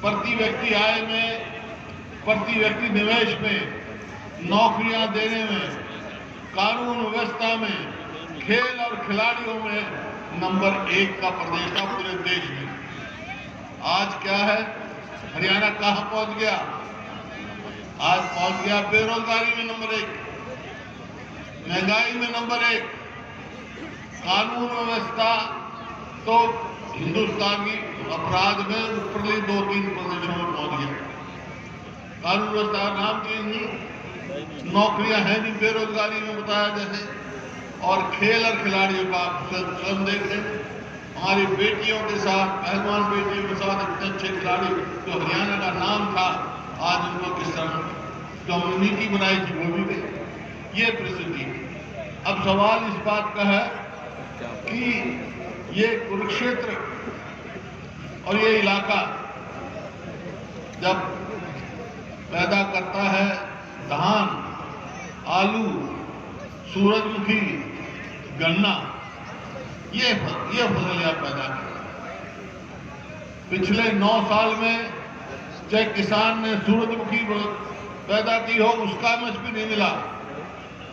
प्रति व्यक्ति आय में, प्रति व्यक्ति निवेश में, नौकरियां देने में, कानून व्यवस्था में, खेल और खिलाड़ियों में नंबर 1 का प्रदेश था पूरे देश में। आज क्या है, हरियाणा कहां पहुंच गया? आज पहुंच गया बेरोजगारी में नंबर 1, महंगाई में नंबर 1, कानून व्यवस्था तो हिंदुस्तान की अपराध में ऊपरली 2-3 प्रदेशों में पहुंच गया। कानून व्यवस्था का नाम चेंज नहीं, नौकरियां हैं नहीं, बेरोजगारी में बताया जैसे। और खेल और खिलाड़ियों का आप स्वयं देख रहे हैं, हमारी बेटियों के साथ, पहलवान बेटियों के साथ इतने अच्छे खिलाड़ी जो हरियाणा का नाम था, आज उनको किस तरह कम्युनिटी बनाई थी वो भी गई। ये परिस्थिति। अब सवाल इस बात का है कि ये कुरुक्षेत्र और ये इलाका जब पैदा करता है धान, आलू, सूरजमुखी, गन्ना, ये फसलियां पैदा की। पिछले 9 साल में चाहे किसान ने सूरजमुखी पैदा की हो, उसका एमएसपी नहीं मिला।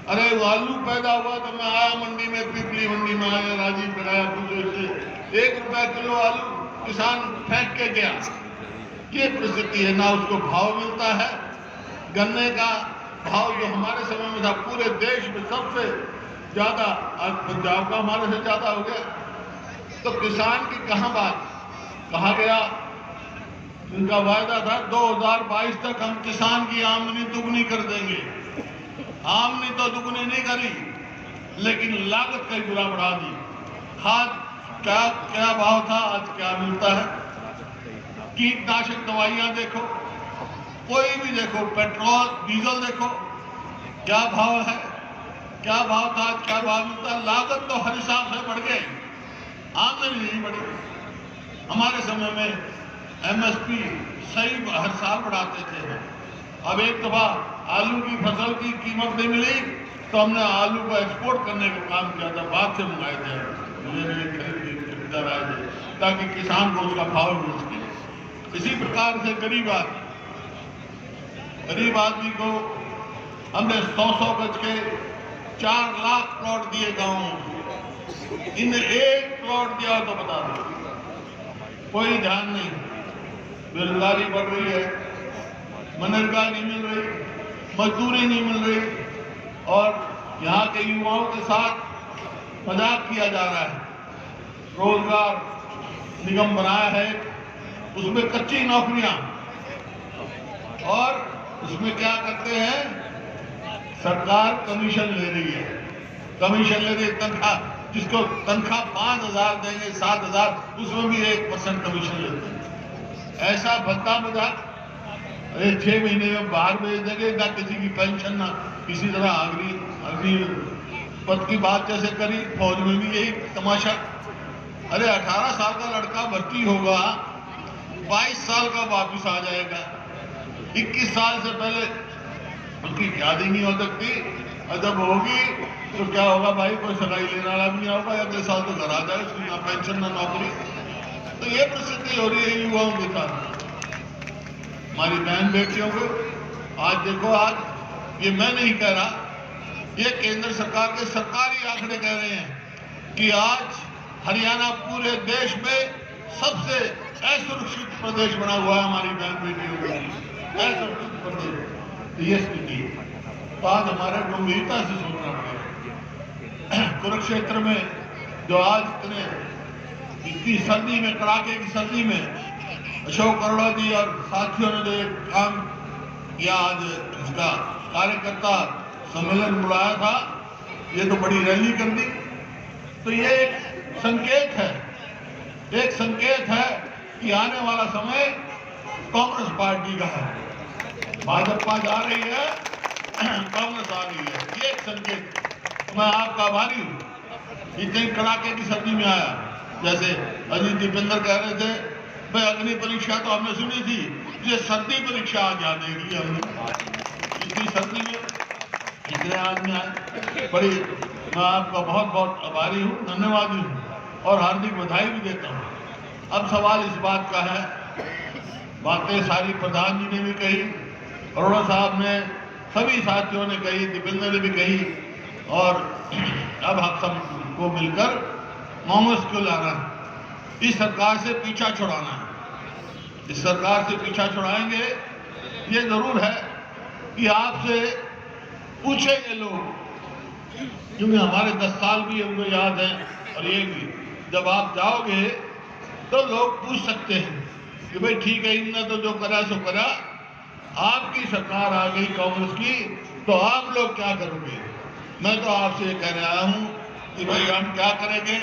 अरे वो आलू पैदा हुआ तो मैं आया मंडी में, पिपली मंडी में आया, राजीव कराया पूछो से 1 रुपया किलो आलू किसान फेंक के गया। ये परिस्थिति है, ना उसको भाव मिलता है। गन्ने का भाव जो हमारे समय में था पूरे देश में सबसे ज्यादा, आज पंजाब का हमारे से ज्यादा हो गया। तो किसान की कहां बात? कहा गया, उनका वायदा था 2022 तक हम किसान की आमदनी दुगनी कर देंगे। आमदनी तो दुगनी नहीं करी, लेकिन लागत कई गुना बढ़ा दी। खाद क्या भाव था, आज क्या मिलता है? कीटनाशक दवाइयां देखो, कोई भी देखो, पेट्रोल डीजल देखो, क्या भाव है, क्या भाव था, आज क्या भाव मिलता है? लागत तो हर हिसाब से बढ़ गई, आमदनी नहीं बढ़ी। हमारे समय में एमएसपी सही हर साल बढ़ाते थे। अब एक दफा आलू की फसल की कीमत नहीं मिली तो हमने आलू को एक्सपोर्ट करने का काम किया था, बाहर से मंगाए थे, खरीदार आए थे, ताकि किसान को उसका भाव मिल सके। इसी प्रकार से गरीब आदमी को हमने 100-100 गज के 4 लाख प्लॉट दिए गाँव में। इन्हें 1 प्लॉट दिया तो बता दो, कोई ध्यान नहीं। बेरोजगारी बढ़ रही है, मनरेगा नहीं मिल रही, मजदूरी नहीं मिल रही, और यहाँ के युवाओं के साथ मजाक किया जा रहा है। रोजगार निगम बनाया है, उसमें कच्ची नौकरियां, और उसमें क्या करते हैं, सरकार कमीशन ले रही है, कमीशन ले रही है। तनख्वाह, जिसको तनख्वाह 5,000 देंगे, 7,000, उसमें भी 1% कमीशन लेते हैं। ऐसा भत्ता मजाक, अरे 6 महीने में बाहर भेज देंगे, ना किसी की पेंशन, ना किसी तरह अग्नि पद की बात जैसे करी। फौज में भी यही तमाशा। अरे 18 साल का लड़का भर्ती होगा, 22 साल का वापिस आ जाएगा। 21 साल से पहले उसकी शादी नहीं हो सकती, और जब होगी तो क्या होगा भाई, कोई सगाई लेने वाला भी नहीं होगा, अगले साल तो घर आ जाए, उसकी ना पेंशन ना नौकरी। तो ये परिस्थिति हो रही है युवाओं के साथ, हमारी बहन बेटियों को। आज देखो, आज ये मैं नहीं कह रहा, ये केंद्र सरकार के सरकारी आंकड़े कह रहे हैं कि आज हरियाणा पूरे देश में सबसे असुरक्षित प्रदेश बना हुआ है हमारी बहन बेटियों के लिए, असुरक्षित प्रदेश। ये स्थिति तो आज हमारे गंभीरता से सोचना पड़ेगा। कुरुक्षेत्र में जो आज इतनी सर्दी में, कड़ाके की सर्दी में अशोक अरोड़ा जी और साथियों ने जो एक काम किया, आज इसका कार्यकर्ता सम्मेलन बुलाया था, ये तो बड़ी रैली कर दी। तो ये एक संकेत है, एक संकेत है कि आने वाला समय कांग्रेस पार्टी का है। भाजपा जा रही है, कांग्रेस आ रही है, ये एक संकेत। तो मैं आपका आभारी हूँ, इतनी कड़ाके की सर्दी में आया। जैसे अजीत दीपेंद्र कह रहे थे, भाई अग्नि परीक्षा तो हमने सुनी थी, ये सर्दी परीक्षा आज याद देगी हमने। इतनी सर्दी में इतने आदमी आए, बड़ी मैं आपका बहुत बहुत आभारी हूँ, धन्यवादी हूँ, और हार्दिक बधाई भी देता हूँ। अब सवाल इस बात का है, बातें सारी प्रधान जी ने भी कही, अरोड़ा साहब ने, सभी साथियों ने कही, दीपेंद्र ने भी कही, और अब हम सबको मिलकर कांग्रेस को लाना है, इस सरकार से पीछा छुड़ाना है। इस सरकार से पीछा छुड़ाएंगे, ये जरूर है कि आपसे पूछेंगे लोग, क्योंकि हमारे 10 साल भी हमको याद है, और ये भी जब आप जाओगे तो लोग पूछ सकते हैं कि भाई ठीक है, इनने तो जो करा सो करा, आपकी सरकार आ गई कांग्रेस की, तो आप लोग क्या करोगे। मैं तो आपसे कह रहा हूं कि भाई हम क्या करेंगे।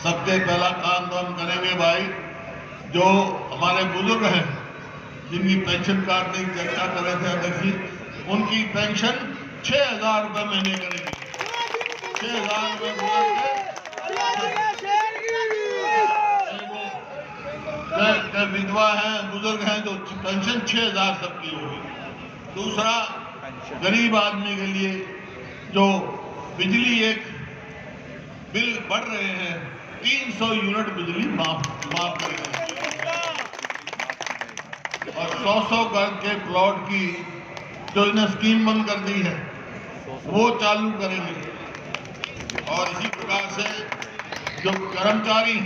सबसे पहला काम तो हम करेंगे भाई, जो हमारे बुजुर्ग हैं जिनकी पेंशन काटने की चर्चा कर रहे थे अध्यक्ष जी, उनकी पेंशन 6,000 रुपये महीने करेंगे। 6,000 रुपये विधवा हैं, बुजुर्ग हैं, जो पेंशन 6,000 सबकी होगी। दूसरा, गरीब आदमी के लिए जो बिजली एक बिल बढ़ रहे हैं, 300 यूनिट बिजली माफ करेंगे, और 100 गज के प्लॉट की जो इन्हें स्कीम बंद कर दी है वो चालू करेंगे। और इसी प्रकार से जो कर्मचारी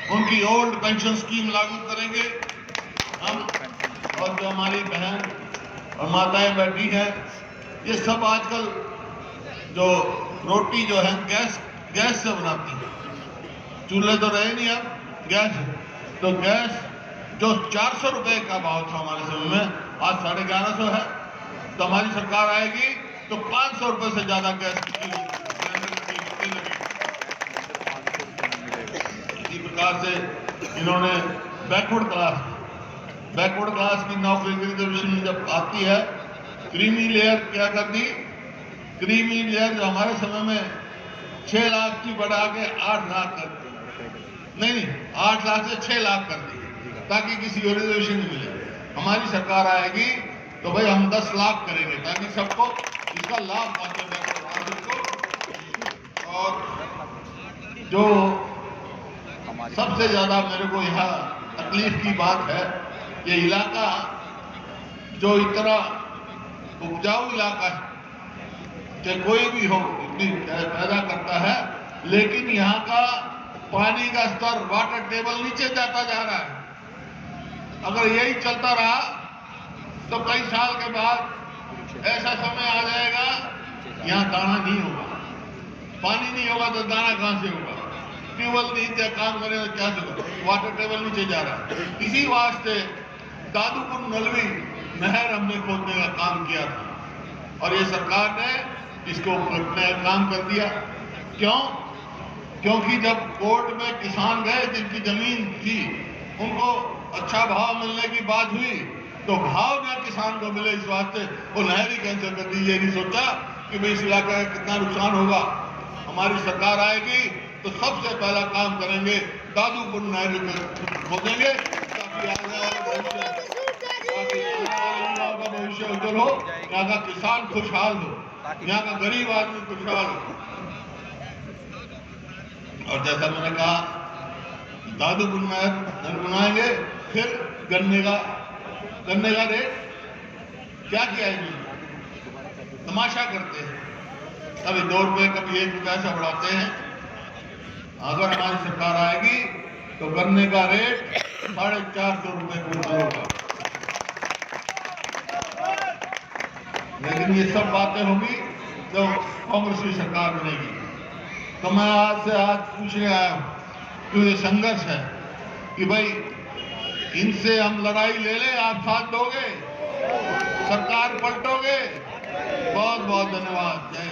उनकी ओल्ड पेंशन स्कीम लागू करेंगे हम, और जो हमारी बहन और माताएं बैठी हैं, ये सब आजकल जो रोटी जो है गैस से बनाती है, चूल्हे तो रहे नहीं, अब गैस है। तो गैस जो 400 रुपए का भाव था हमारे समय में, आज 1150 है। तो हमारी सरकार आएगी तो 500 रुपए से ज्यादा गैस इसी प्रकार से इन्होंने बैकवर्ड क्लास की नौकरी रिजर्वेशन जब आती है, क्रीमी लेयर क्या कर दी, क्रीमी लेयर जो हमारे समय में 6 लाख की बढ़ा के 8 लाख कर दी, नहीं 8 लाख से 6 लाख कर दी, ताकि किसी को रिजर्वेशन नहीं मिले। हमारी सरकार आएगी तो भाई हम 10 लाख करेंगे, ताकि सबको इसका लाभ पहुंचे। और जो सबसे ज्यादा मेरे को यहाँ तकलीफ की बात है, ये इलाका जो इतना उपजाऊ इलाका है कि कोई भी हो इतनी पैदा करता है, लेकिन यहाँ का पानी का स्तर, वाटर टेबल नीचे जाता जा रहा है। अगर यही चलता रहा तो कई साल के बाद ऐसा समय आ जाएगा यहाँ दाना नहीं होगा, पानी नहीं होगा तो दाना कहां से होगा, ट्यूबवेल नहीं काम करें तो क्या होगा, वाटर टेबल नीचे जा रहा है। इसी वास्ते दादूपुर नलवी नहर हमने खोदने का काम किया था, और ये सरकार ने इसको काम कर दिया। क्यों? क्योंकि जब कोर्ट में किसान गए जिनकी जमीन थी, उनको अच्छा भाव मिलने की बात हुई, तो भाव ना किसान को मिले, इस वास्ते वो नहर ही कैंसिल कर दी। ये नहीं सोचा कि भाई इस इलाके का कितना नुकसान होगा। हमारी सरकार आएगी तो सबसे पहला काम करेंगे, दादूपुर नहर खोदेंगे, ताकि आने वाले भविष्य उज्जवल हो, यहाँ का किसान खुशहाल हो, यहाँ का गरीब आदमी खुशहाल हो। और जैसा मैंने कहा, दादूपुर नहर बनाएंगे, फिर गन्ने का रेट क्या किया है, तमाशा करते हैं, कभी 2 रुपए कभी 1 रुपया ऐसा बढ़ाते हैं। अगर हमारी सरकार आएगी तो गन्ने का रेट 450 रुपए क्विंटल होगा। लेकिन ये सब बातें होगी जब कांग्रेस की सरकार बनेगी। तो मैं आज से पूछने आया हूं कि ये संघर्ष है कि भाई इनसे हम लड़ाई ले लें, आप साथ दोगे, सरकार पलटोगे। बहुत बहुत धन्यवाद। जय